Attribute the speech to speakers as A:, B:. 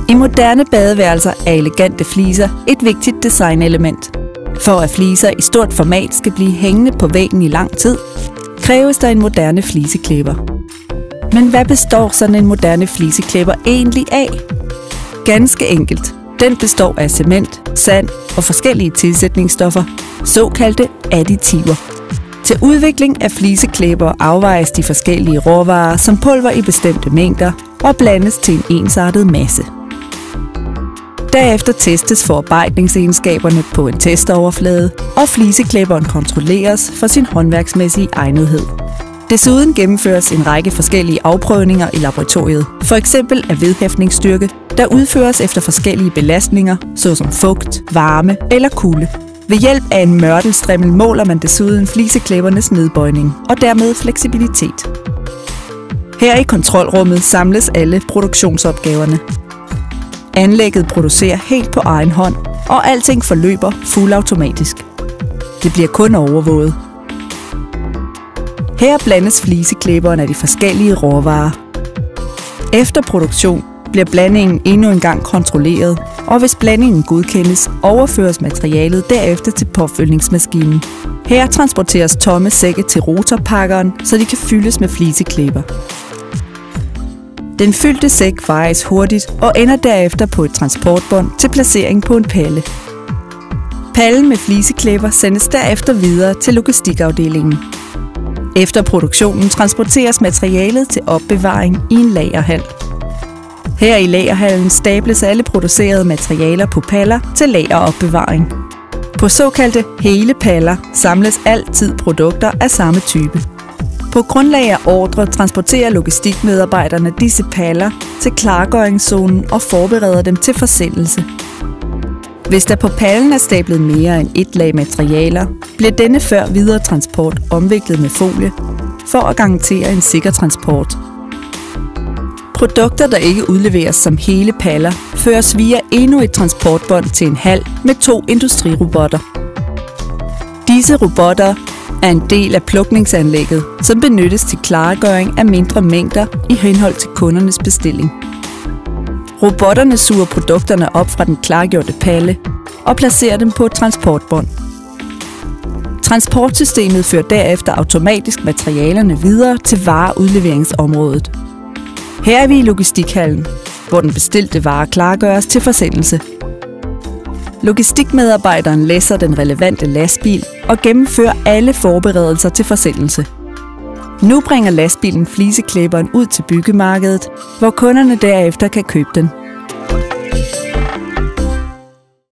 A: I moderne badeværelser er elegante fliser et vigtigt designelement. For at fliser i stort format skal blive hængende på væggen i lang tid, kræves der en moderne fliseklæber. Men hvad består sådan en moderne fliseklæber egentlig af? Ganske enkelt. Den består af cement, sand og forskellige tilsætningsstoffer, såkaldte additiver. Til udvikling af fliseklæber afvejes de forskellige råvarer som pulver i bestemte mængder og blandes til en ensartet masse. Derefter testes forarbejdningsegenskaberne på en testoverflade, og fliseklæberen kontrolleres for sin håndværksmæssige egnethed. Desuden gennemføres en række forskellige afprøvninger i laboratoriet, f.eks. af vedhæftningsstyrke, der udføres efter forskellige belastninger, såsom fugt, varme eller kulde. Ved hjælp af en mørtelstrimmel måler man desuden fliseklæbernes nedbøjning og dermed fleksibilitet. Her i kontrolrummet samles alle produktionsopgaverne. Anlægget producerer helt på egen hånd, og alting forløber fuldautomatisk. Det bliver kun overvåget. Her blandes fliseklæberen af de forskellige råvarer. Efter produktion bliver blandingen endnu en gang kontrolleret, og hvis blandingen godkendes, overføres materialet derefter til påfyldningsmaskinen. Her transporteres tomme sække til rotorpakkeren, så de kan fyldes med fliseklæber. Den fyldte sæk vejes hurtigt og ender derefter på et transportbånd til placering på en palle. Pallen med fliseklæber sendes derefter videre til logistikafdelingen. Efter produktionen transporteres materialet til opbevaring i en lagerhal. Her i lagerhallen stables alle producerede materialer på paller til lageropbevaring. På såkaldte hele paller samles altid produkter af samme type. På grundlag af ordre transporterer logistikmedarbejderne disse paller til klargøringszonen og forbereder dem til forsendelse. Hvis der på pallen er stablet mere end et lag materialer, bliver denne før videre transport omviklet med folie for at garantere en sikker transport. Produkter, der ikke udleveres som hele paller, føres via endnu et transportbånd til en hal med 2 industrirobotter. Disse robotter er en del af plukningsanlægget, som benyttes til klargøring af mindre mængder i henhold til kundernes bestilling. Robotterne suger produkterne op fra den klargjorte palle og placerer dem på et transportbånd. Transportsystemet fører derefter automatisk materialerne videre til vareudleveringsområdet. Her er vi i logistikhallen, hvor den bestilte vare klargøres til forsendelse. Logistikmedarbejderen læsser den relevante lastbil og gennemfører alle forberedelser til forsendelse. Nu bringer lastbilen fliseklæberen ud til byggemarkedet, hvor kunderne derefter kan købe den.